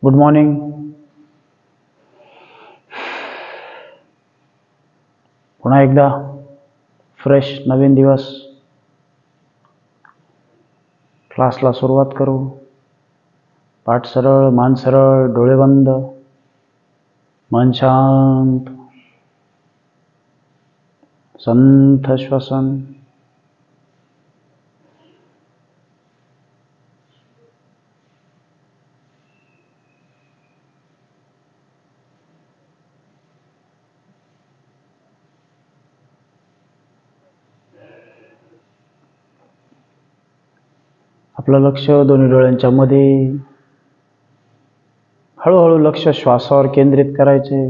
Good morning. पुन्हा एकदा fresh नवीन दिवस. क्लासला सुरुवात करू. पाठ सरळ, मान सरळ, डोळे बंद, मन शांत, संथ श्वसन. आपलं लक्ष दोन्ही डोळ्यांच्या मध्ये. हळूहळू लक्ष श्वासावर केंद्रित करायचे.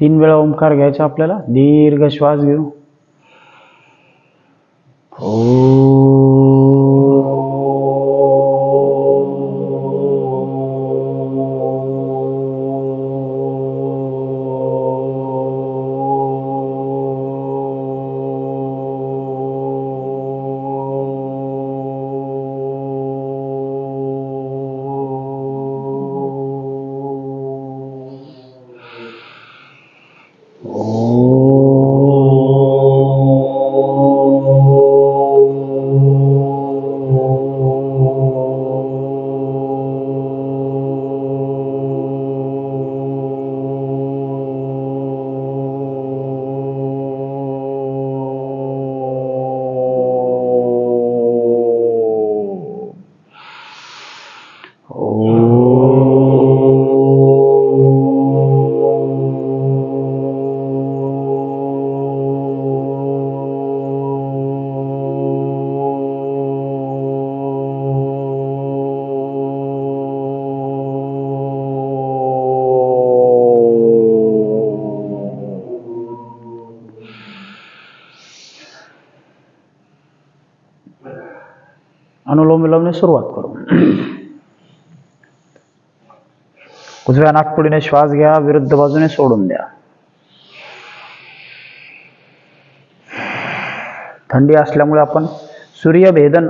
तीन वेळा ओंकार घ्यायचा आपल्याला. दीर्घ श्वास घेऊ. अनुलोम विलोमने सुरुवात करू. उजव्या नाकपुडीने श्वास घ्या, विरुद्ध बाजूने सोडून द्या. थंडी असल्यामुळे आपण सूर्यभेदन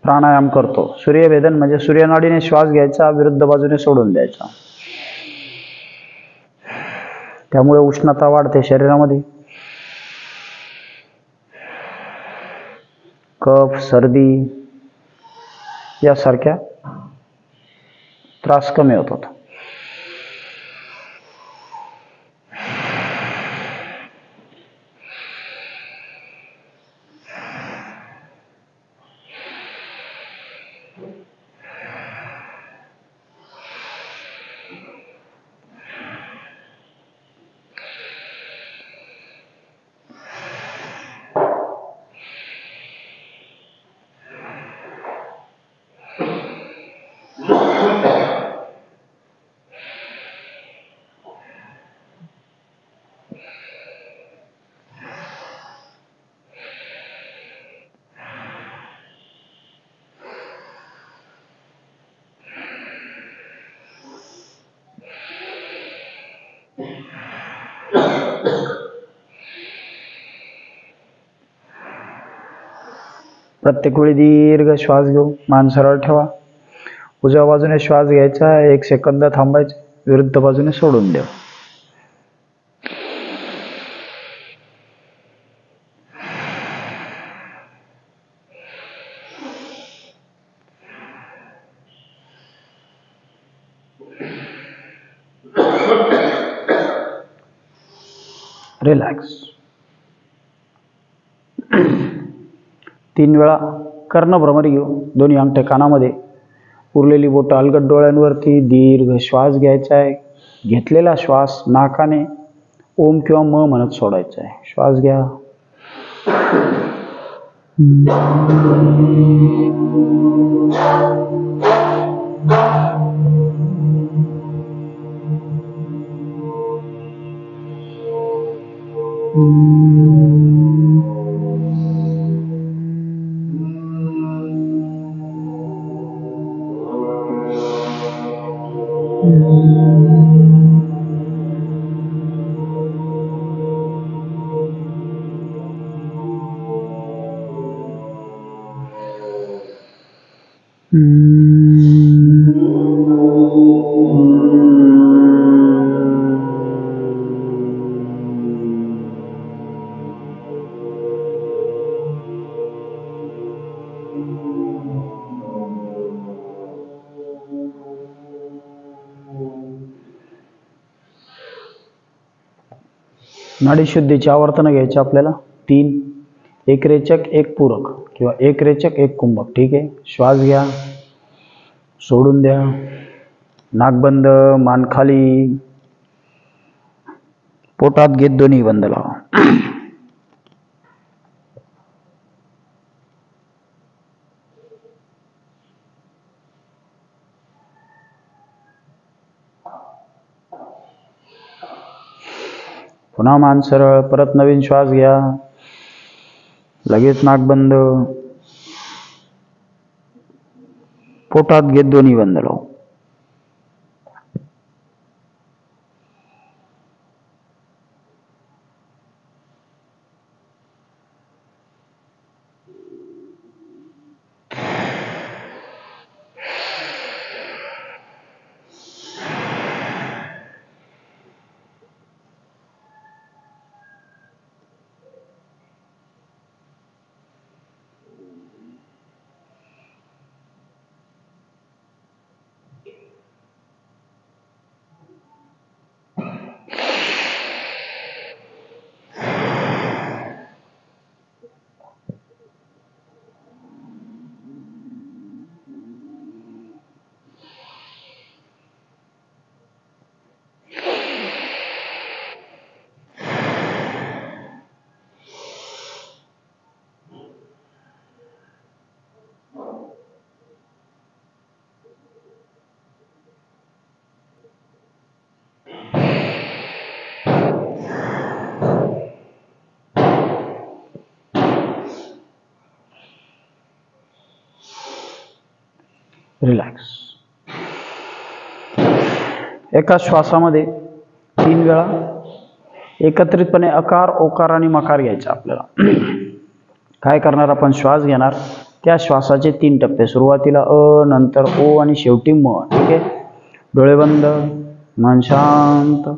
प्राणायाम करतो. सूर्यभेदन म्हणजे सूर्यनाडीने श्वास घ्यायचा, विरुद्ध बाजूने सोडून द्यायचा. त्यामुळे उष्णता वाढते शरीरामध्ये. कफ, सर्दी यासारख्या त्रास कमी होतात. प्रत्येक वेळी दीर्घ श्वास घेऊ. मान सरळ ठेवा. उजव्या बाजूने श्वास घ्यायचा, 1 सेकंद थांबायचे, विरुद्ध बाजूने सोडून द्या. रिलॅक्स. 3 वेळा कर्णभ्रमरी घेऊ. दोन्ही अंगठे कानामध्ये. उरलेली बोटं अलगद डोळ्यांवरती. दीर्घ श्वास घ्यायचा आहे. घेतलेला श्वास नाकाने ओम किंवा म म्हणत सोडायचा आहे. श्वास घ्या. Mm-hmm. नाडी शुद्धीची आवर्तनं घ्यायची आपल्याला 3, एक रेचक एक पूरक किंवा एक रेचक एक कुंभक. ठीक आहे. श्वास घ्या, सोडून द्या, नाक बंद, मान खाली, पोटात घेत दोन्ही बंद लावा. पुन्हा मान सरळ, परत नवीन श्वास घ्या, लगेच नाक बंद, पोटात घेत दोन्ही बंद लावा. रिलॅक्स. एका श्वासामध्ये 3 वेळा एकत्रितपणे अकार, ओकार आणि मकार घ्यायचा आपल्याला. काय करणार आपण? श्वास घेणार, त्या श्वासाचे 3 टप्पे, सुरुवातीला अ, नंतर ओ आणि शेवटी म. ठीक आहे. डोळे बंद, मन शांत.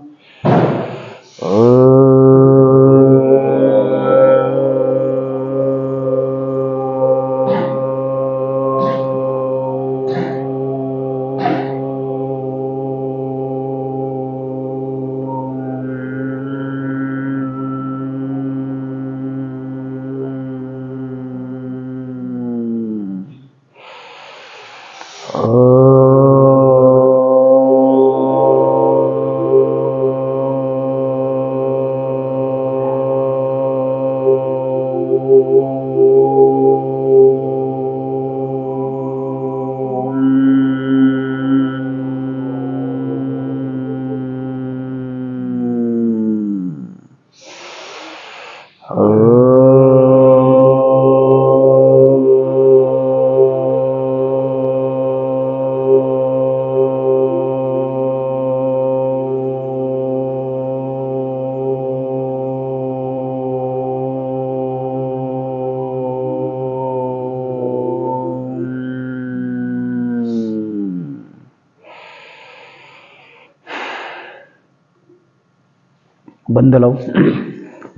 बंद लावू.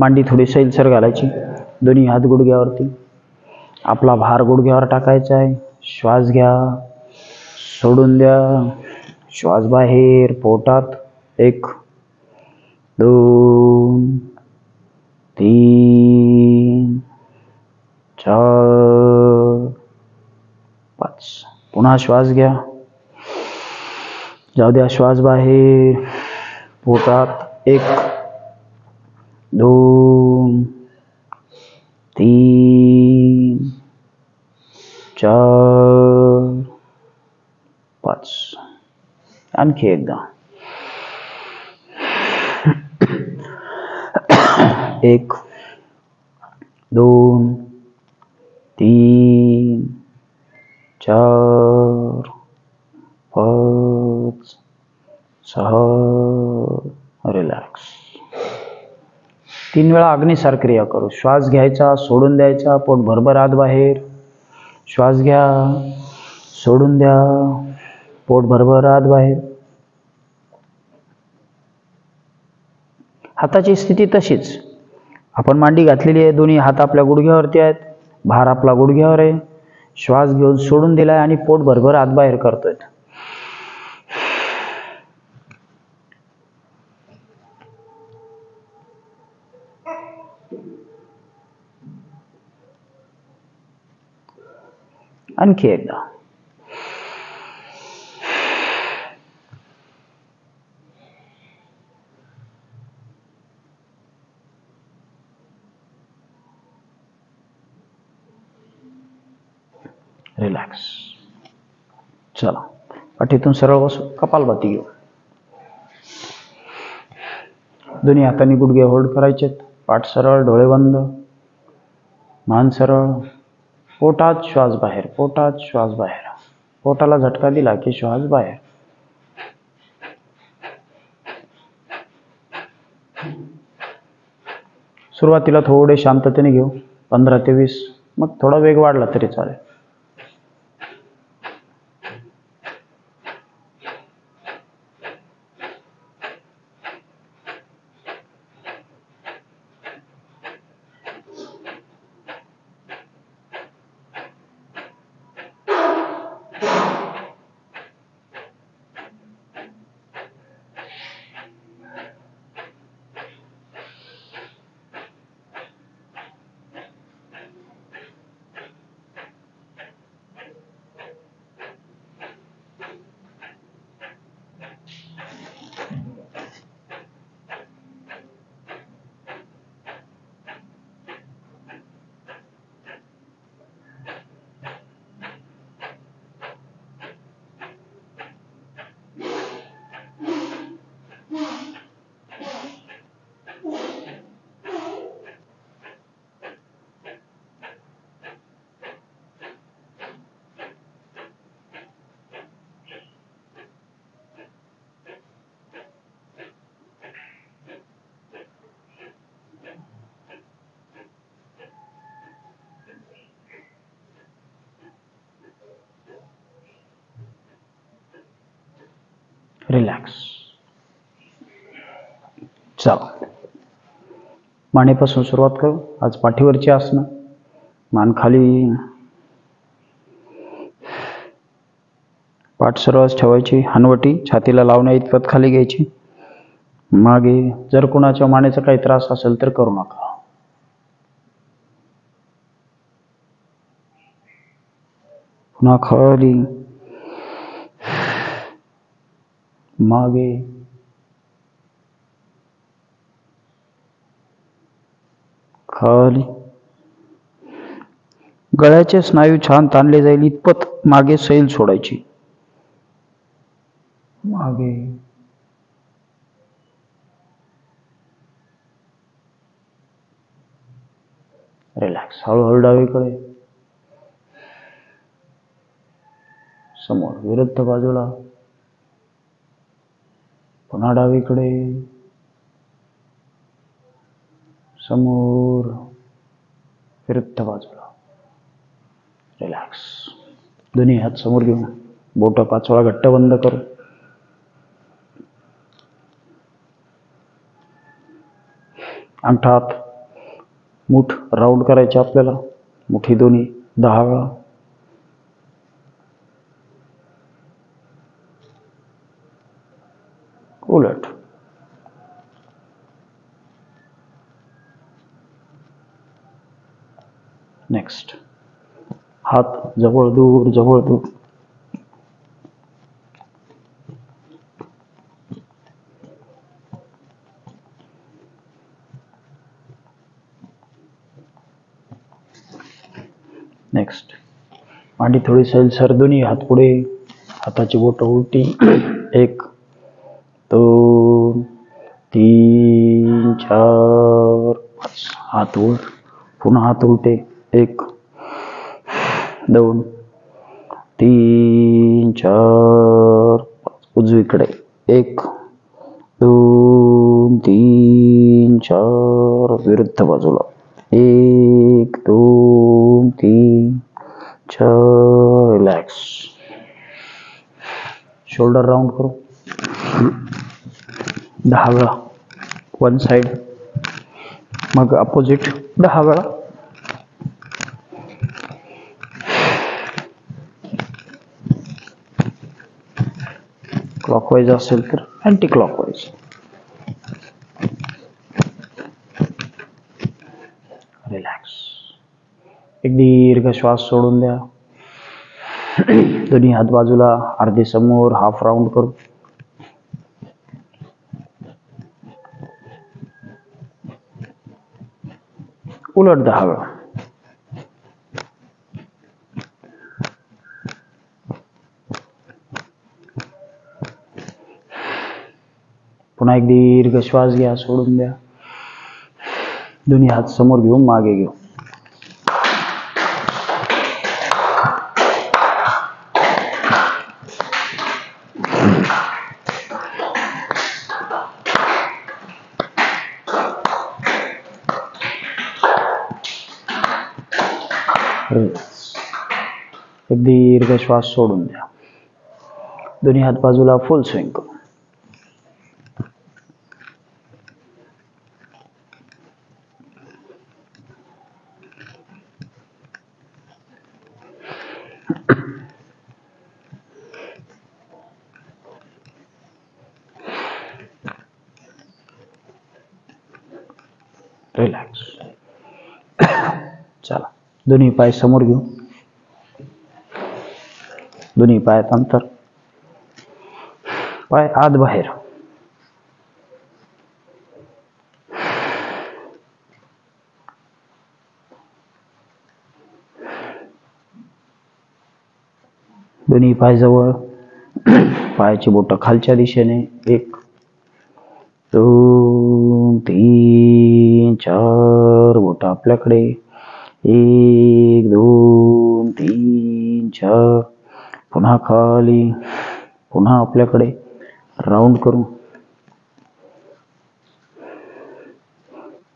मांडी थोडी सैलसर घालायची, दोन्ही हात गुडघ्यावरती. आपला भार गुडघ्यावर टाकायचा आहे. श्वास घ्या, सोडून द्या. श्वास बाहेर, पोटात. 1, 2, 3, 4, 5. पुन्हा श्वास घ्या, जाऊ द्या. श्वास बाहेर, पोटात. 1, 2, 3, 4, 5. आणखी एकदा. 1, 2, 3, 4, 5, 6. रिलॅक्स. 3 वेळा अग्निसार क्रिया करू. श्वास घ्यायचा, सोडून द्यायचा, पोट भरभर आत बाहेर. श्वास घ्या, सोडून द्या. पोट भरभर आत बाहेर. हाताची स्थिती तशीच. आपण मांडी घातलेली आहे. दोन्ही हात आपल्या गुडघ्यावरती आहेत. भार आपला गुडघ्यावर आहे. श्वास घेऊन सोडून दिलाय आणि पोट भरभर आत बाहेर करतोय. आणखी एकदा. रिलॅक्स. चला, पाठीतून सरळ बसू. कपालभाती घेऊ. दोन्ही हातांनी गुडघे होल्ड करायचे. पाठ सरळ, डोळे बंद, मान सरळ. पोटात श्वास बाहेर, पोटात श्वास बाहेर. पोटाला झटका दिला की श्वास बाहेर. सुरुवातीला थोडे शांततेने घेऊ, 15 ते 20. मग थोडा वेग वाढला तरी चालेल. रिलॅक्स. चला, मानेपासून सुरुवात करू. आज पाठीवरची आसनं. मान खाली, पाठ सरळच ठेवायची. हनवटी छातीला लावण्या इतपत खाली घ्यायची. मागे. जर कोणाच्या मानेचा काही त्रास असेल तर करू नका. पुन्हा खाली, मागे, खाली. गळ्याचे स्नायू छान ताणले जाईल इतपत मागे सैल सोडायची. मागे, रिलॅक्स. हळूहळू डावीकडे, समोर, विरुद्ध बाजूला, पुन्हा डावीकडे, समोर, विरुद्ध बाजूला. रिलॅक्स. दोन्ही हात समोर घेऊन बोट 5 वेळा घट्ट बंद करू. अंगठा हात मुठ राऊंड करायचे आपल्याला. मुठी दोन्ही 10 वेळा. उलट. नेक्स्ट. हात जवळ दूर, जवळ दूर. नेक्स्ट. मांडी थोडी सैलसर. दोन्ही हात पुढे, हाताची बोट उलटी. 1 2 3 4 5. हात वर, पुन्हा हात उलटे. 1 2 3 4 5. उजवीकडे. 1 2 3 4. विरुद्ध बाजूला. 1 2 3 4. रिलॅक्स. शोल्डर राउंड करू 10 वेळा वन साइड, मग अपोजिट 10 वेळा. क्लॉकवाईज असेल तर अँटी क्लॉकवाईज. रिलॅक्स. एक दीर्घ श्वास सोडून द्या. दोन्ही हात बाजूला, अर्धे समोर, हाफ राउंड करू. उलट 10 वेळा. पुन्हा एक दीर्घ श्वास घ्या, सोडून द्या. दोन्ही हात समोर घेऊन मागे घेऊ. एक दीर्घ श्वास सोडून द्या. दोन्ही हात बाजूला, फुल स्विंग करू. रिलॅक्स. चला, दोन्ही पाय समोर घेऊ. दोन्ही पायात अंतर, पाय आत बाहेर. दोन्ही पाय जवळ, पायाची बोटं खालच्या दिशेने. 1 2 3 4 बोटं आपल्याकडे. 1 2 3 4. पुन्हा खाली, पुन्हा आपल्याकडे. राउंड करू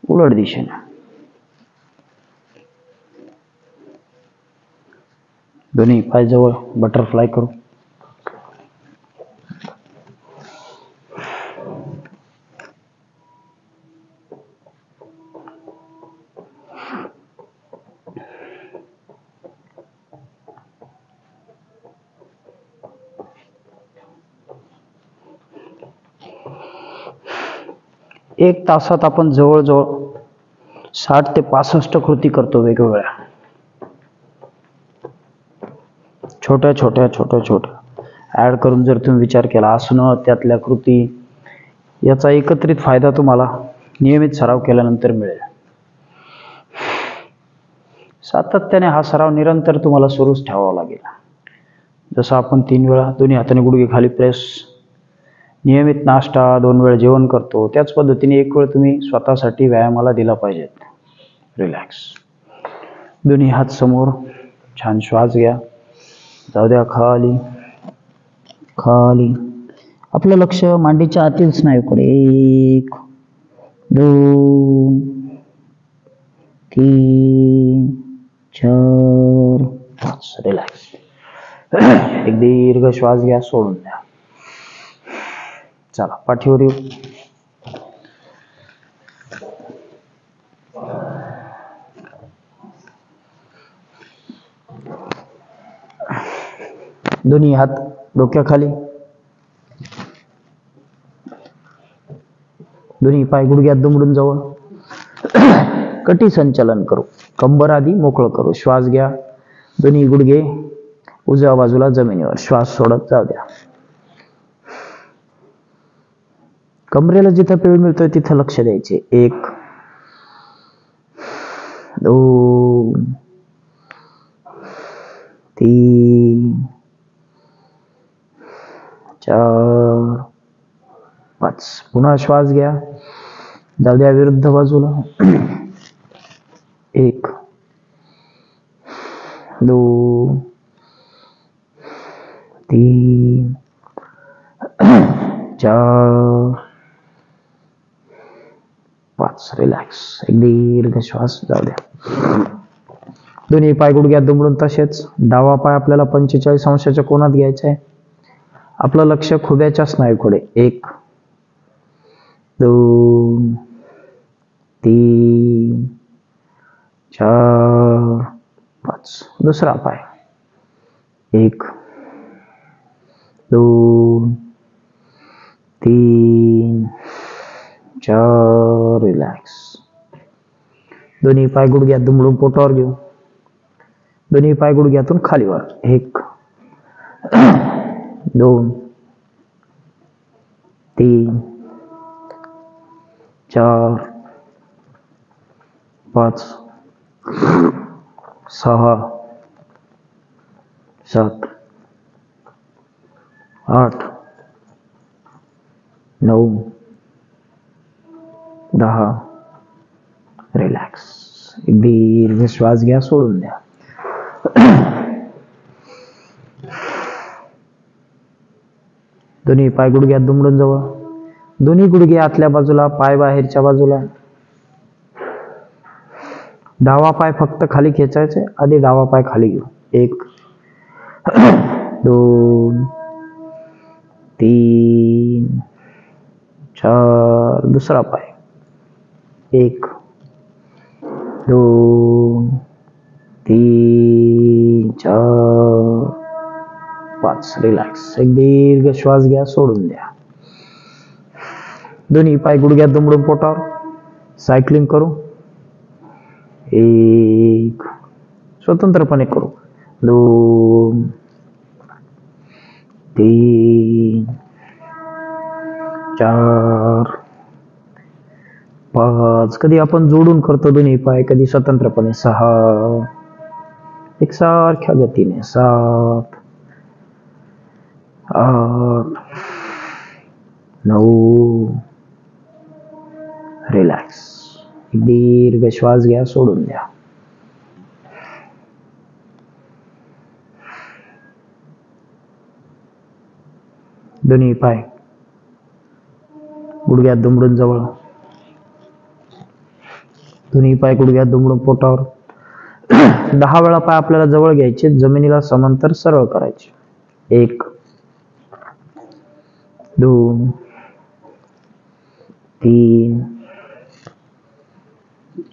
उलट दिशेने. दोन्ही पाय जवळ, बटरफ्लाय करू. एक तासात आपण जवळजवळ 60 ते 65 कृती करतो वेगवेगळ्या. छोट्या छोट्या छोट्या छोट्या ऍड करून जर तुम्ही विचार केला, आसनं, त्यातल्या कृती, याचा एकत्रित फायदा तुम्हाला नियमित सराव केल्यानंतर मिळेल. सातत्याने हा सराव निरंतर तुम्हाला सुरूच ठेवावा लागेल. जसं आपण 3 वेळा दोन्ही हाताने गुडघे खाली प्रेस, नियमित नाश्ता, 2 वेळ जेवण करतो, त्याच पद्धतीने 1 वेळ तुम्ही स्वतःसाठी व्यायामाला दिला पाहिजे. रिलॅक्स. दोन्ही हात समोर, छान श्वास घ्या. जाऊ द्या खाली खाली. आपलं लक्ष मांडीच्या आतील स्नायूकडे. 1 2 3 4 5. रिलॅक्स. एक दीर्घ श्वास घ्या, सोडून द्या. चला, पाठीवर येऊ. दोन्ही हात डोक्याखाली. दोन्ही पाय गुडघ्यात दुमडून जवळ. कटी संचलन करू. कंबर आधी मोकळं करू. श्वास घ्या. दोन्ही गुडघे उजव्या बाजूला जमिनीवर. श्वास सोडत जाऊ द्या. कमरेला जिथं पेळ मिळतोय तिथं लक्ष द्यायचे. 1 2 3 4 5. पुन्हा श्वास घ्या. जाऊ द्या विरुद्ध बाजूला. 1 2 3 4 5. रिलॅक्स. एक दीर्घ श्वास. जाऊ द्या. दोन्ही पाय गुडघ्यात दुमडून तसेच. डावा पाय आपल्याला 45 अंशाच्या कोनात घ्यायचा आहे. आपलं लक्ष खुब्याच्या स्नायूकडे. 1 2 3 4 5. दुसरा पाय. 1 2 3 4. रिलॅक्स. दोन्ही पाय गुडघ्यात दुमडून पोटावर घेऊ. दोन्ही पाय गुडघ्यातून खालीवर. 1 2 3 4 5 6 7 8 9 10. रिलॅक्स. एक दीर्घ श्वास घ्या, सोडून द्या. दोन्ही पाय गुडघ्यात दुमडून जवळ. दोन्ही गुडघे आतल्या बाजूला, पाय बाहेरच्या बाजूला. डावा पाय फक्त खाली खेचायचे. आधी डावा पाय खाली घेऊ. 1 2 3 4. दुसरा पाय. 1 2 3 4 5. रिलॅक्स. एक दीर्घ श्वास घ्या, सोडून द्या. दोन्ही पाय गुडघ्यात दुमडून पोटावर. सायकलिंग करू. 1 स्वतंत्रपणे करू. 2 3 4 5. कधी आपण जोडून करतो दोन्ही पाय, कधी स्वतंत्रपणे. 6. एकसारख्या गतीने. 7 8 9. रिलॅक्स. दीर्घ श्वास घ्या, सोडून द्या. दोन्ही पाय गुडघ्यात दुमडून जवळ. दोन्ही पाय गुडघ्यात दुमडून पोटावर. 10 वेळा पाय आपल्याला जवळ घ्यायचे, जमिनीला समांतर सरळ करायचे. 1 2 3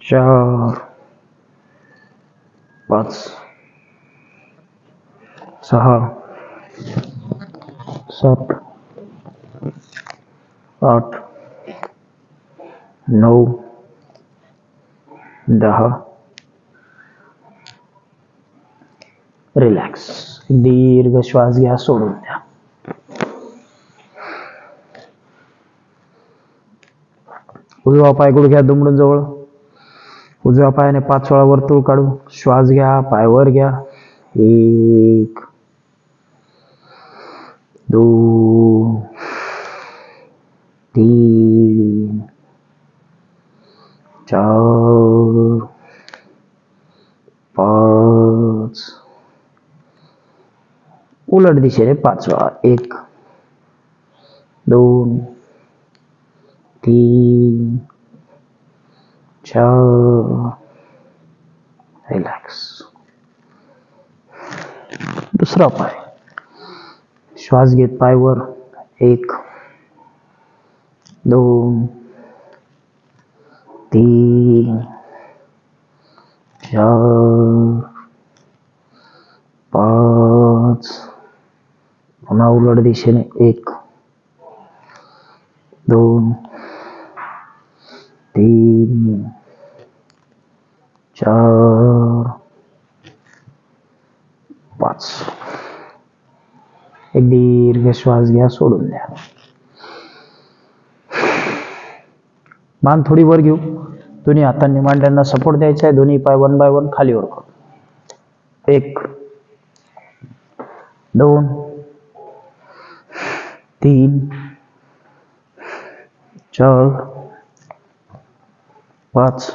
4 5 6 7 8 9 10. रिलॅक्स. दीर्घ श्वास घ्या, सोडून द्या. उजवा पाय गुडघ्यात दुमडून जवळ. उजव्या पायाने 5 वेळा वर्तुळ काढू. श्वास घ्या, पाय वर घ्या. 1 2 3 4 5. उलट दिशेने 5 वेळा. 1 2 3 4. रिलॅक्स. दुसरा पाय. श्वास घेत पाय वर. 1 2 3 4 5. पुन्हा उलट दिशेने. 1 2 3 4 5. एक दीर्घ श्वास घ्या, सोडून द्या. मान थोडी वर घेऊ. दोन्ही हातांनी मांड्यांना सपोर्ट द्यायचा आहे. दोन्ही पाय 1 बाय 1 खाली वर करू. 1 2 3 4 5.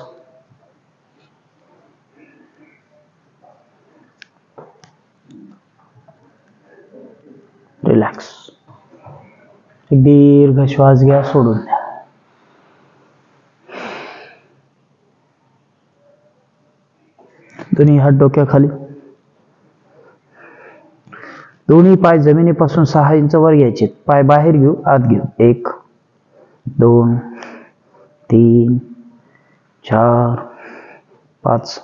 रिलॅक्स. एक दीर्घ श्वास घ्या, सोडून द्या. दोन्ही हात डोक्याखाली. दोन्ही पाय जमिनीपासून 6 इंच वर घ्यायचे. पाय बाहेर घेऊ, आत घेऊ. 1 2 3 4 5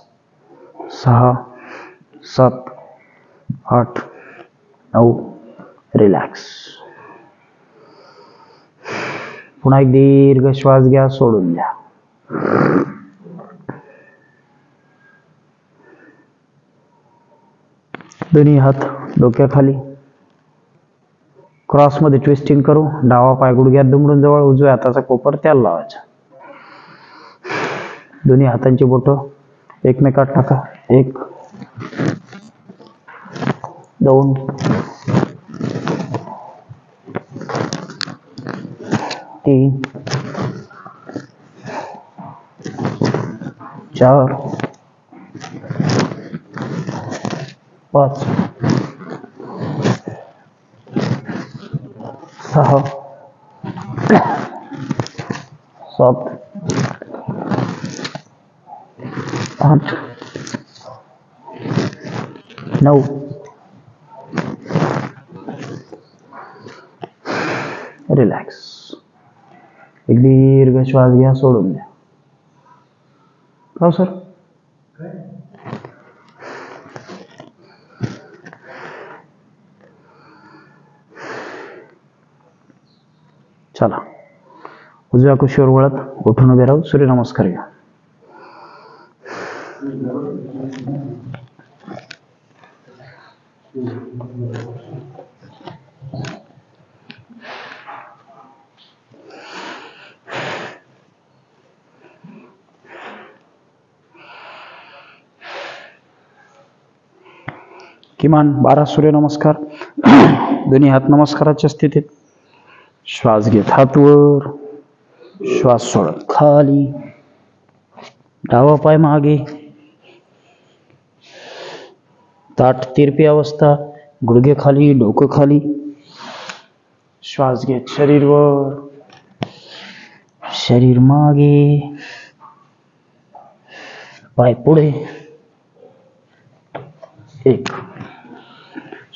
6 7 8 9. रिलॅक्स. पुन्हा एक दीर्घ श्वास घ्या, सोडून द्या. दोन्ही हात डोक्याखाली क्रॉस मध्ये ट्विस्टिंग करू. डावा पाय गुडघ्यात दुमडून जवळ, उजव्या हाताचा कोपर त्याला लावायचा. दोन्ही हातांची बोटं एकमेकात टाका. 1 2 3 4 5 6 7 8 9. रिलॅक्स. एक दीर्घ श्वास घ्या, सोडून द्या. हो सर. चला, उजव्या कुशीवर वळत उठून उभे राहू. सूर्यनमस्कार घ्या. किमान 12 सूर्यनमस्कार. दोन्ही हात नमस्काराच्या स्थितीत. श्वास घेत हात वर, श्वास सोडत खाली. डावा पाय मागे, ताठ तिरपी अवस्था, गुडघे खाली, डोकं खाली. श्वास घेत शरीर वर, शरीर मागे, पाय पुढे. 1.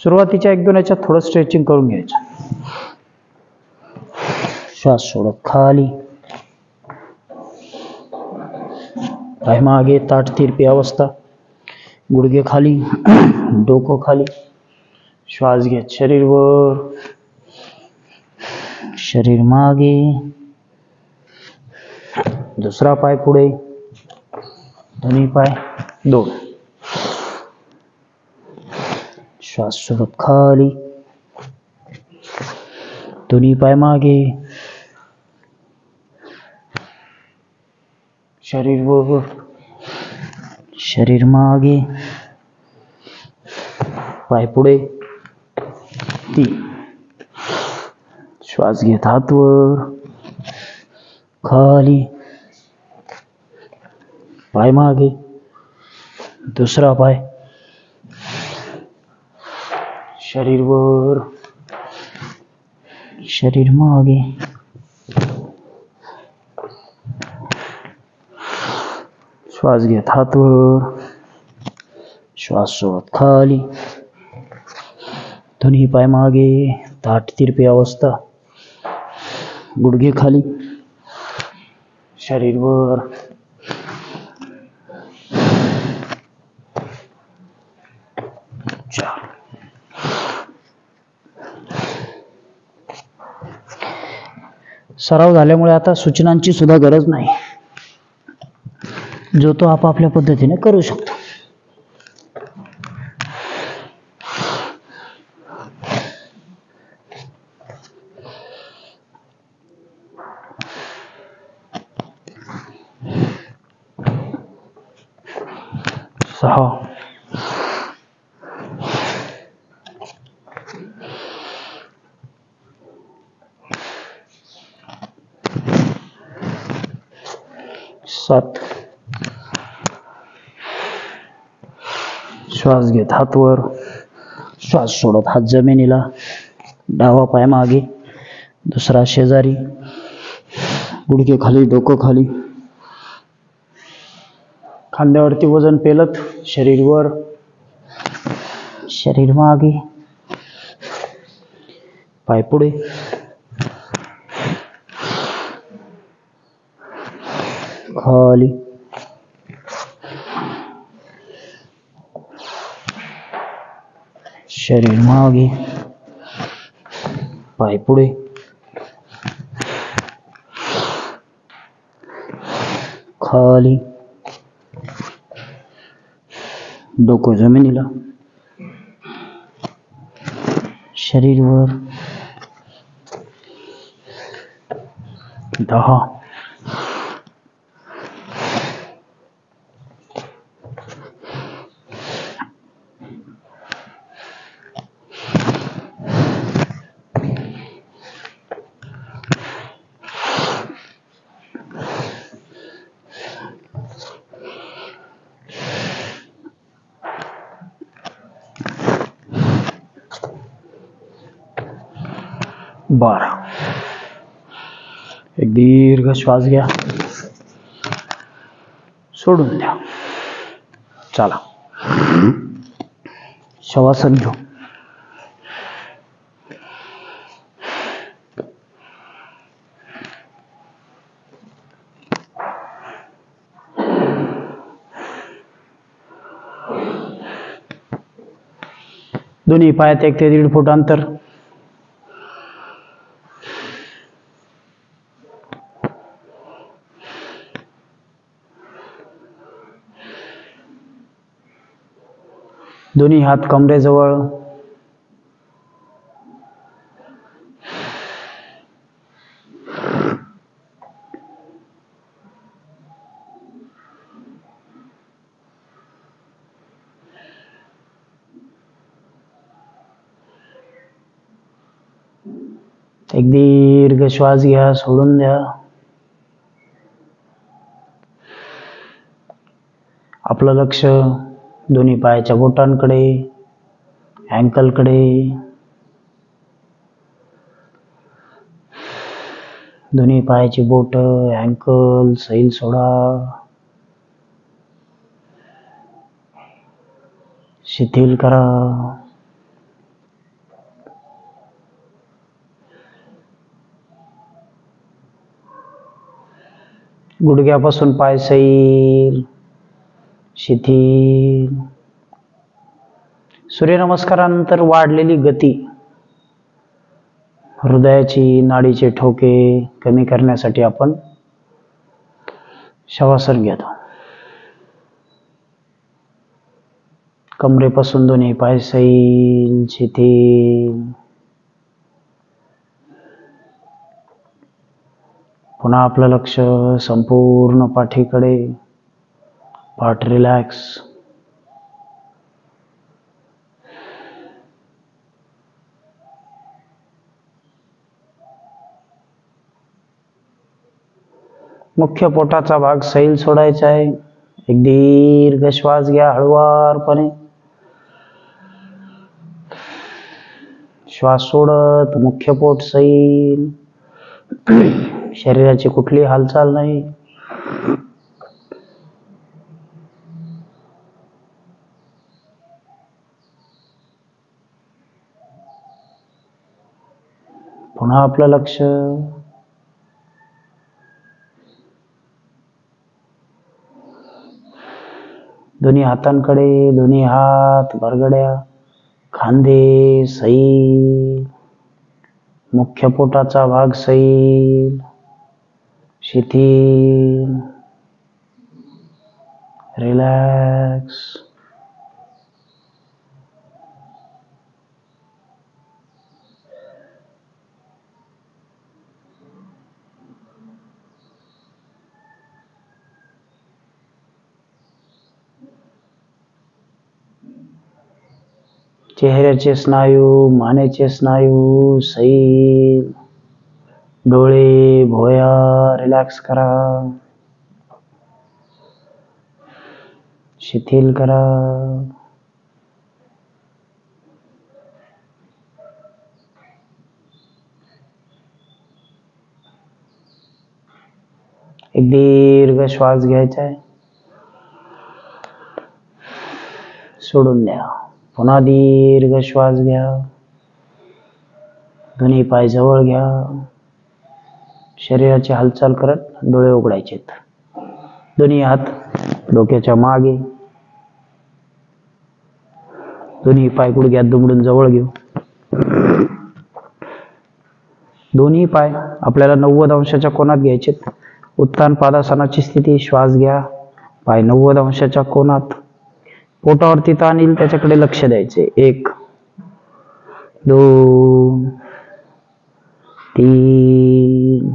सुरुवातीच्या 1-2 याच्यात थोडं स्ट्रेचिंग करून घ्यायचं. श्वास सोडत खाली. पाय मागे, ताठ तिरपी अवस्था, गुडघे खाली, डोकं खाली. श्वास घेत शरीर वर, शरीर मागे. दुसरा पाय पुढे, दोन्ही पाय 2. श्वास सोडत खाली. दोन्ही पाय मागे, शरीर वर, शरीर मागे, पाय पुढे. 3. श्वास घेत हात वर, खाली, पाय मागे. दुसरा पाय, शरीर वर, शरीर मागे. श्वास घेत हात वर, श्वास सोडत खाली. दोन्ही पाय मागे, ताठ तिरपी अवस्था, गुडघे खाली, शरीर वर. सराव झाल्यामुळे आता सूचनांची सुद्धा गरज नाही. जो तो आपापल्या पद्धतीने करू शकतो. सहा, 7. श्वास घेत हात वर, श्वास सोडत हात जमिनीला. डावा पाय मागे, दुसरा शेजारी, गुडघे खाली, डोकं खाली. खांद्यावरती वजन पेलत, शरीर वर, शरीर मागे. पाय पुढे, खाली, शरीर मागे, पाय पुढे, खाली, डोकं जमिनीला, शरीर वर, 10, 12. एक दीर्घ श्वास घ्या, सोडून द्या. चला शवासन घेऊ. दोन्ही पायात 1 ते 1.5 फूट अंतर. दोन्ही हात कमरेजवळ. एक दीर्घ श्वास घ्या, सोडून द्या. आपलं लक्ष दोन्ही पायाच्या बोटांकडे, अँकलकडे. दोन्ही पायाची बोट, अँकल सैल सोडा, शिथिल करा. गुडघ्यापासून पाय सैल, शिथिल. सूर्यनमस्कारानंतर वाढलेली गती, हृदयाची नाडीचे ठोके कमी करण्यासाठी आपण शवासन घेतो. कमरेपासून दोन्ही पाय सैल, शिथिल. पुन्हा आपलं लक्ष संपूर्ण पाठीकडे, पाठ रिलॅक्स. मुख्य पोटाचा भाग सैल सोडायचा आहे. एक दीर्घ श्वास घ्या, हळुवारपणे श्वास सोडत मुख्य पोट सैल. शरीराची कुठली हालचाल नाही. पुन्हा आपलं लक्ष दोन्ही हातांकडे. दोन्ही हात बरगड्या, खांदे सैल. मुख्य पोटाचा भाग सैल, शिथिल, रिलॅक्स. चेहऱ्याचे स्नायू, मानेचे स्नायू सैल. डोळे, भोया रिलॅक्स करा, शिथिल करा. एक दीर्घ श्वास घ्यायचा आहे, सोडून द्या. पुन्हा दीर्घ श्वास घ्या, दोन्ही पाय जवळ घ्या. शरीराची हालचाल करत डोळे उघडायचे. दोन्ही हात डोक्याच्या मागे. दोन्ही पाय गुडघ्यात दुमडून जवळ घेऊ. दोन्ही पाय आपल्याला 90 अंशाच्या कोनात घ्यायचे. उत्तान पादासनाची स्थिती. श्वास घ्या. पाय 90 अंशाच्या कोनात. पोटावरती ताण येईल त्याच्याकडे लक्ष द्यायचे. 1 2 3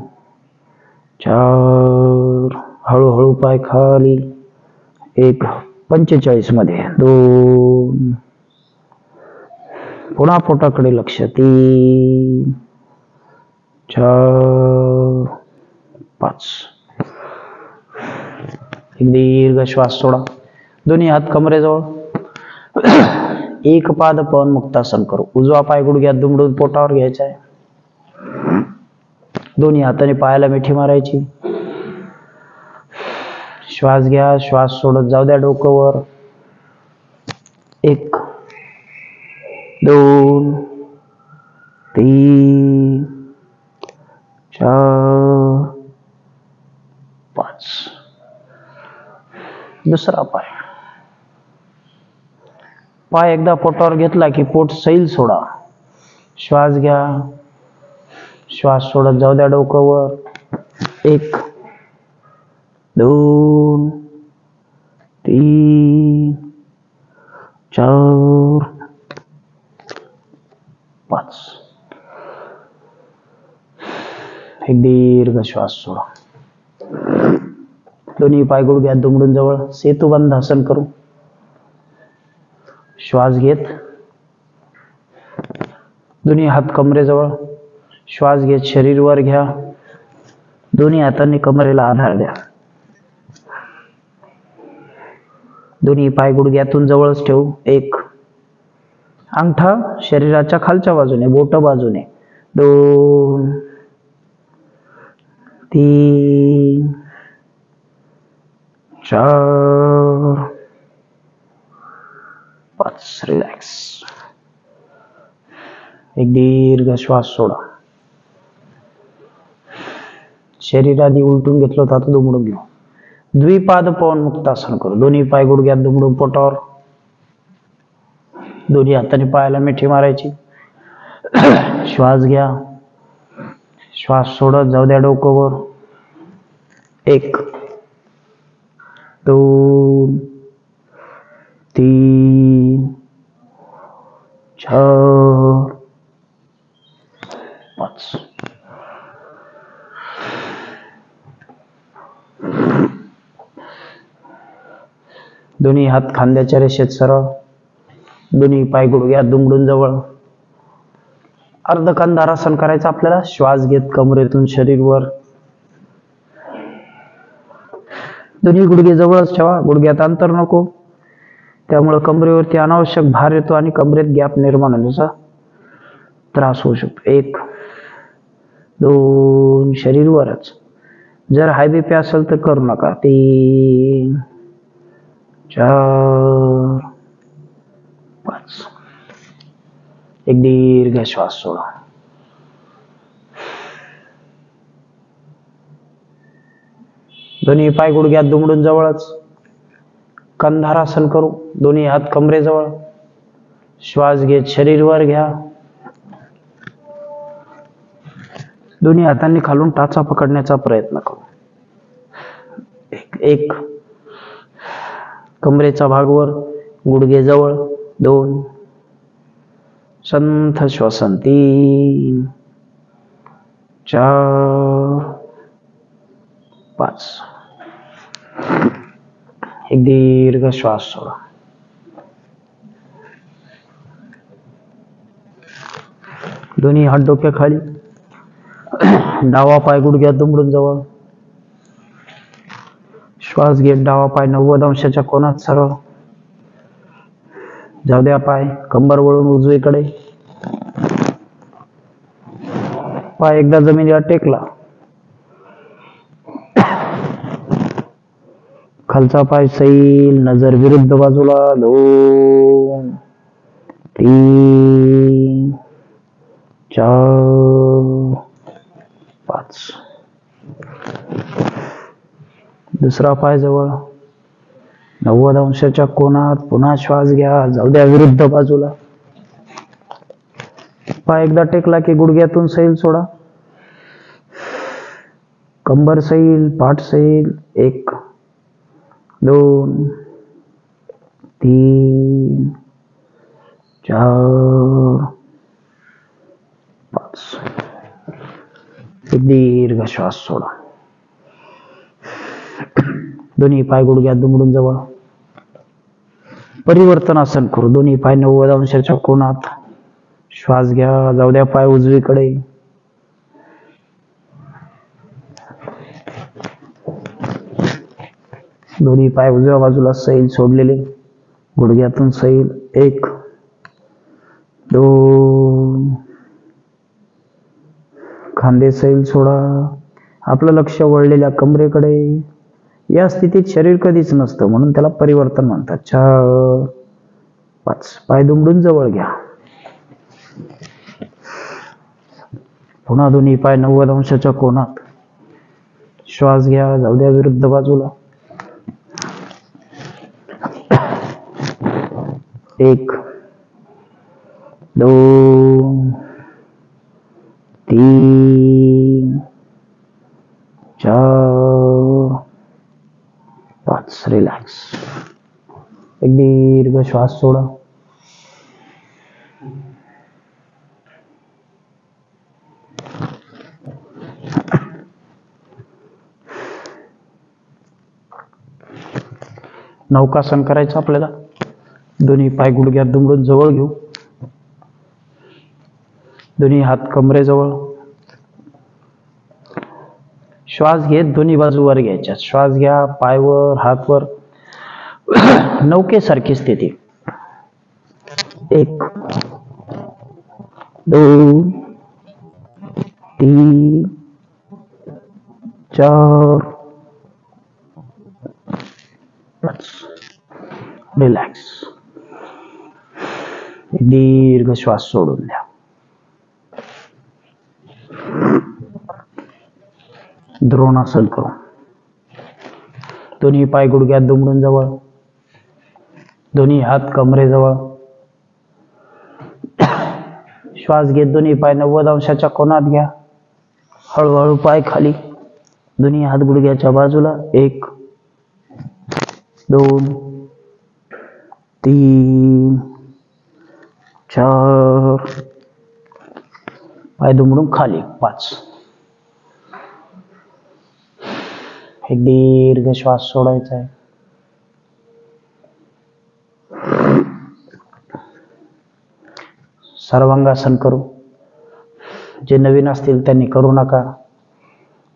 4. हळूहळू पाय खाली. 1 45 मध्ये. 2. पुन्हा पोटाकडे लक्ष. 3 4 5. एक दीर्घ श्वास सोडा. दोन्ही हात कमरेजवळ. एक पाद पवन मुक्तासन करू. उजवा पाय गुडघ्यात दुमडून पोटावर घ्यायचा आहे. दोन्ही हाताने पायाला मिठी मारायची. श्वास घ्या. श्वास सोडत जाऊ द्या डोकं वर. 1 2 3 4 5. दुसरा पाय. पाय एकदा पोटावर घेतला की पोट सैल सोडा. श्वास घ्या. श्वास सोडत जाऊ द्या डोकं वर. 1 2 3 4 5. एक दीर्घ श्वास सोडा. दोन्ही पाय गुडघ्यात दुमडून जवळ. सेतुबंध आसन करू. श्वास घेत. दोन्ही हात कमरेजवळ. श्वास घेत शरीर वर घ्या. दोन्ही हातांनी कमरेला आधार द्या. दोन्ही पाय गुडघ्यातून जवळच ठेवू. 1 अंगठा शरीराच्या खालच्या बाजूने. बोट बाजूने. 2 3 4 5. रिलॅक्स. एक दीर्घ श्वास सोडा. शरीर आधी उलटून घेतलं होतं आता दुमडून घेऊ. द्विपाद पवन मुक्तासन करू. दोन्ही पाय गुडघ्यात दुमडून पोटावर. दोन्ही हाताने पायाला मिठी मारायची. श्वास घ्या. श्वास सोडत जाऊ द्या डोकं वर. 1 2 3 4 5. दोन्ही हात खांद्याच्या रेषेत सरळ. दोन्ही पाय गुडघ्यात दुमडून जवळ. अर्धकंधारासन करायचं आपल्याला. श्वास घेत कमरेतून शरीर वर. दोन्ही गुडघे जवळच ठेवा. गुडघ्यात अंतर नको. त्यामुळे कमरेवरती अनावश्यक भार येतो आणि कमरेत गॅप निर्माण होण्याचा त्रास होऊ शकतो. 1 2 शरीर वरच. जर हाय बीपी असेल तर करू नका. 3 4 5. एक दीर्घ श्वास सोडा. दोन्ही पाय गुडघ्यात दुमडून जवळच. कंधारासन करू. दोन्ही हात कमरेजवळ. श्वास घेत शरीर वर घ्या. दोन्ही हातांनी खालून टाचा पकडण्याचा प्रयत्न करू. 1 कमरेचा भाग वर. गुडघे जवळ. 2 संथ श्वसन. 3 4 5. एक दीर्घ श्वास सोडा. दोन्ही हात डोक्याखाली. डावा पाय गुडघ्यात दुमडून जवळ. श्वास घेत डावा पाय 90 अंशाच्या कोनात सरळ. जाऊ द्या पाय कंबर वळून उजवीकडे. पाय एकदा जमिनीला टेकला. खालचा पाय सैल. नजर विरुद्ध बाजूला. 2 3 4 5. दुसरा पाय जवळ, 90 अंशाच्या कोनात. पुन्हा श्वास घ्या, जाऊ द्या विरुद्ध बाजूला. पाय एकदा टेकला की गुडघ्यातून सैल सोडा. कंबर सैल, पाठ सैल. 1 2 3 4 5. एक दीर्घ श्वास सोडा. दोन्ही पाय गुडघ्यात दुमडून जवळ. परिवर्तनासन करू. दोन्ही पाय 90 अंशाच्या कोनात. श्वास घ्या, जाऊ द्या पाय उजवीकडे. दोन्ही पाय उजव्या बाजूला सैल सोडलेले, गुडघ्यातून सैल. 1 2. खांदे सैल सोडा. आपलं लक्ष वळलेल्या कमरेकडे. या स्थितीत शरीर कधीच नसतं, म्हणून त्याला परिवर्तन म्हणतात. 4 5. पाय दुमडून जवळ घ्या. पुन्हा दोन्ही पाय 90 अंशाच्या कोनात. श्वास घ्या, जाऊ द्या विरुद्ध बाजूला. 1 2 3 4 5. रिलॅक्स. एक दीर्घ श्वास सोडा. नौकासन करायचं आपल्याला. दोन्ही पाय गुडघ्यात दुमडून जवळ घेऊ. दोन्ही हात कमरेजवळ. श्वास घेत दोन्ही बाजू वर घ्यायच्या. श्वास घ्या, पाय वर, हात वर. नौकेसारखी स्थिती. 1 2 3 4 5. रिलॅक्स. दीर्घ श्वास सोडून द्या. द्रोणासन करू. दोन्ही पाय गुडघ्यात दुमडून जवळ. दोन्ही हात कमरेजवळ. श्वास घेत दोन्ही पाय 90 अंशाच्या कोनात घ्या. हळूहळू पाय खाली. दोन्ही हात गुडघ्याच्या बाजूला. 1 2 3 4. पाय दुमडून खाली. 5. एक दीर्घ श्वास सोडायचा आहे. सर्वांगासन करू. जे नवीन असतील त्यांनी करू नका.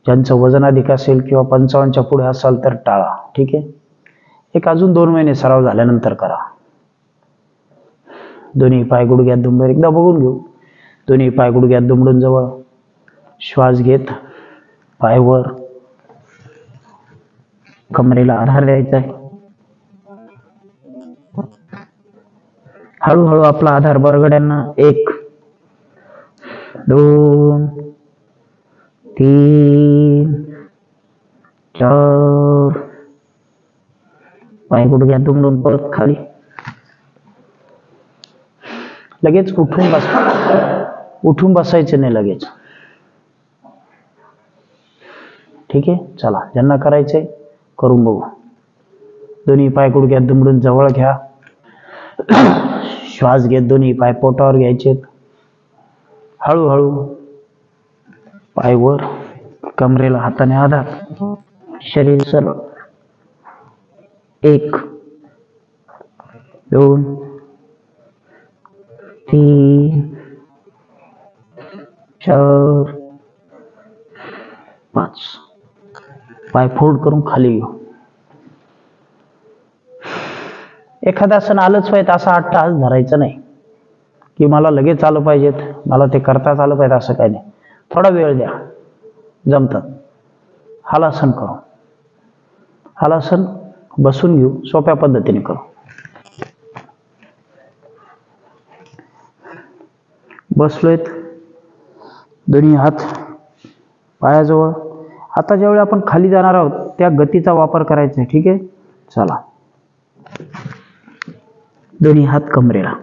ज्यांचं वजन अधिक असेल किंवा 55च्या पुढे असाल तर टाळा. ठीक आहे. एक अजून 2 महिने सराव झाल्यानंतर करा. दोन्ही पाय गुडघ्यात दुमडून एकदा बघून घेऊ. दोन्ही पाय गुडघ्यात दुमडून जवळ. श्वास घेत पाय वर. कमरेला आधार द्यायचा आहे. हळूहळू आपला आधार बरगड्यांना. 1 2 3 4. पाय गुडघ्यात दुमडून परत खाली. लगेच उठून बसायचे नाही लगेच. ठीक आहे. चला, ज्यांना करायचंय करून बघू. दोन्ही पाय गुडघ्यात दुमडून जवळ घ्या. श्वास घेत दोन्ही पाय पोटावर घ्यायचे. हळूहळू पाय वर. कमरेला हाताने आधार. शरीर सरळ. 1 2 3 4 5. पाय फोल्ड करून खाली घेऊ. एखादा आसन आलंच पाहिजे असं 8 तास धरायचं नाही की मला लगेच आलं पाहिजेत, मला ते करताच आलं पाहिजे असं काही नाही. थोडा वेळ द्या. जमतात. हलासन करू. हलासन बसून घेऊ. सोप्या पद्धतीने करू. बसलोयत. दोन्ही हात पायाजवळ. आता ज्यावेळी आपण खाली जाणार आहोत त्या गतीचा वापर करायचा आहे. ठीक आहे, चला. दोन्ही हात कमरेला.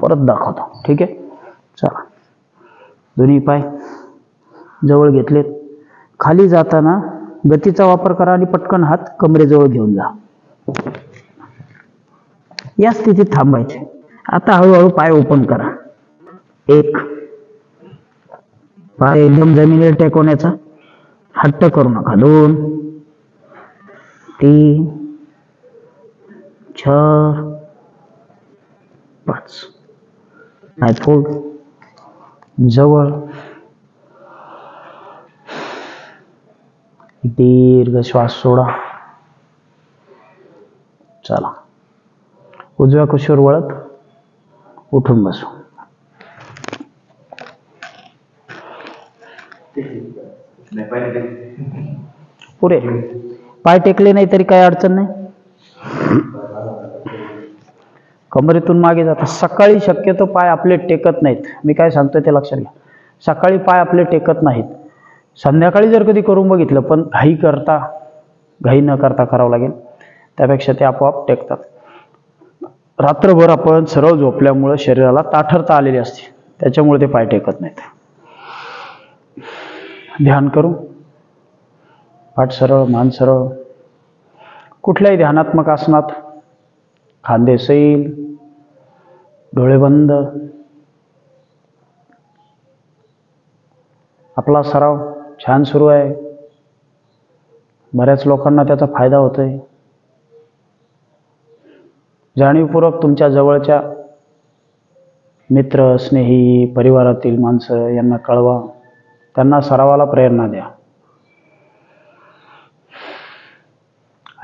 परत दाखवतो. ठीक आहे, चला. दोन्ही पाय जवळ घेतलेत. खाली जाताना गतीचा वापर करा आणि पटकन हात कमरेजवळ घेऊन जा. या स्थितीत थांबायचे. आता हळूहळू पाय ओपन करा. एक, पाय एकदम जमिनीला टेकवण्याचा हट्ट करू नका. 2, 3, 4, 5. पाय फोल्ड, जवळ. दीर्घ श्वास सोडा. चला. उजव्या कुशीवर वळत उठून बसू. पुरे. पाय टेकले नाही तरी काही अडचण नाही. कमरेतून मागे जाता. सकाळी शक्यतो पाय आपले टेकत नाहीत. मी काय सांगतोय ते लक्षात घ्या. सकाळी पाय आपले टेकत नाहीत. संध्याकाळी जर कधी करून बघितलं, पण घाई न करता करावं लागेल, त्यापेक्षा ते आपोआप टेकतात. रात्रभर आपण सरळ झोपल्यामुळे शरीराला ताठरता आलेली असते, त्याच्यामुळे ते पाय टेकत नाहीत. ध्यान करू. पाठ सरळ, मान सरळ. कुठल्याही ध्यानात्मक आसनात खांदे सैल, डोळे बंद. आपला सराव छान सुरू आहे. बऱ्याच लोकांना त्याचा फायदा होतोय. जाणीवपूर्वक तुमच्या जवळच्या मित्र, स्नेही, परिवारातील माणसं यांना कळवा. त्यांना सरावाला प्रेरणा द्या.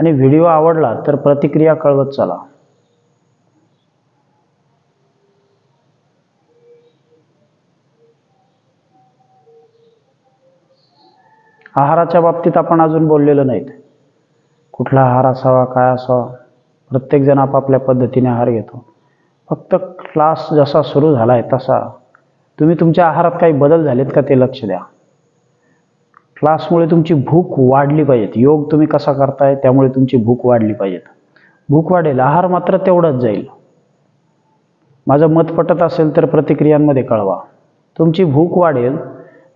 आणि व्हिडिओ आवडला तर प्रतिक्रिया कळवत चला. आहाराच्या बाबतीत आपण अजून बोललेलो नाहीत. कुठला आहार असावा, काय असावा, प्रत्येक जण आपापल्या पद्धतीने आहार घेतो. फक्त क्लास जसा सुरू झालाय तसा तुम्ही तुमच्या आहारात काही बदल झालेत का ते लक्ष द्या. क्लासमुळे तुमची भूक वाढली पाहिजे. योग तुम्ही कसा करताय त्यामुळे तुमची भूक वाढली पाहिजे. भूक वाढेल, आहार मात्र तेवढाच जाईल. माझं मत पटत असेल तर प्रतिक्रियांमध्ये कळवा. तुमची भूक वाढेल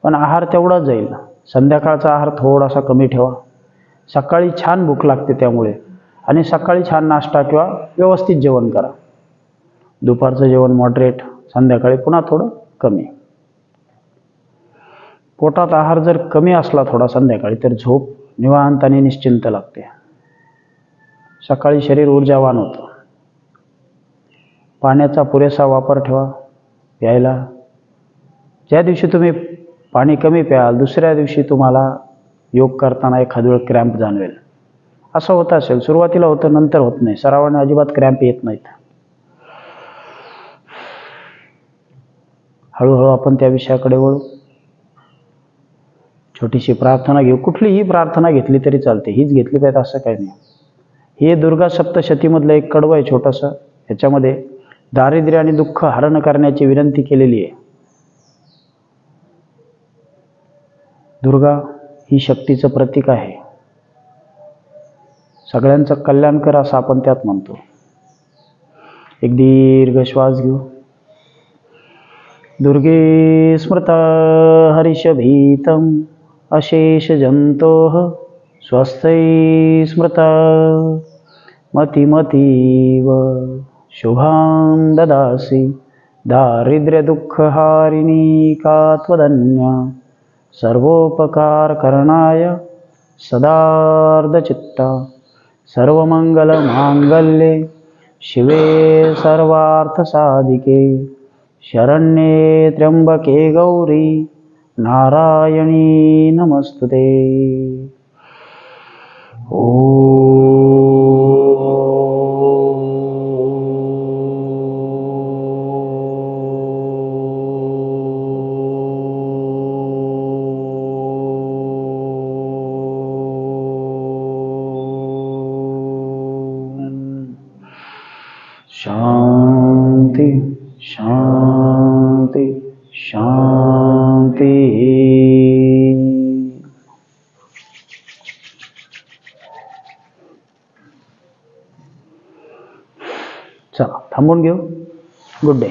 पण आहार तेवढाच जाईल. संध्याकाळचा आहार थोडासा कमी ठेवा. सकाळी छान भूक लागते त्यामुळे, आणि सकाळी छान नाश्ता किंवा व्यवस्थित जेवण करा. दुपारचं जेवण मॉडरेट, संध्याकाळी पुन्हा थोडं कमी. पोटात आहार जर कमी असला थोडा संध्याकाळी तर झोप निवांत आणि निश्चिंत लागते. सकाळी शरीर ऊर्जावान होतं. पाण्याचा पुरेसा वापर ठेवा प्यायला. ज्या दिवशी तुम्ही पाणी कमी प्याल दुसऱ्या दिवशी तुम्हाला योग करताना एखाद वेळ क्रॅम्प जाणवेल. असं होत असेल, सुरुवातीला होतं, नंतर होत नाही. सरावाने अजिबात क्रॅम्प येत नाहीत. हळूहळू आपण त्या विषयाकडे वळू. छोटीशी प्रार्थना घेऊ. कुठलीही प्रार्थना घेतली तरी चालते, हीच घेतली पाहिजे असं काही नाही. हे दुर्गा सप्तशतीमधलं एक कडवं आहे छोटंसं. याच्यामध्ये दारिद्र्य आणि दुःख हरण करण्याची विनंती केलेली आहे. दुर्गा ही शक्तीचं प्रतीक आहे. सगळ्यांचं कल्याण कर असं आपण त्यात म्हणतो. एक दीर्घ श्वास घेऊ. दुर्गे स्मृता हरिषभीतम अशेष जंतोः स्वस्ति स्मृता मतिमतीव शुभां ददासि दारिद्र्य दुःखहारिणी का त्वदन्या सर्वोपकार करणाय सदार्धचित्ता सर्वमंगलमांगल्ये शिवे सर्वार्थसाधिके शरण्ये त्र्यंबके गौरी नारायणी नमस्तुते. शांति शांति शांति. चला थांबून घेऊ. Good day.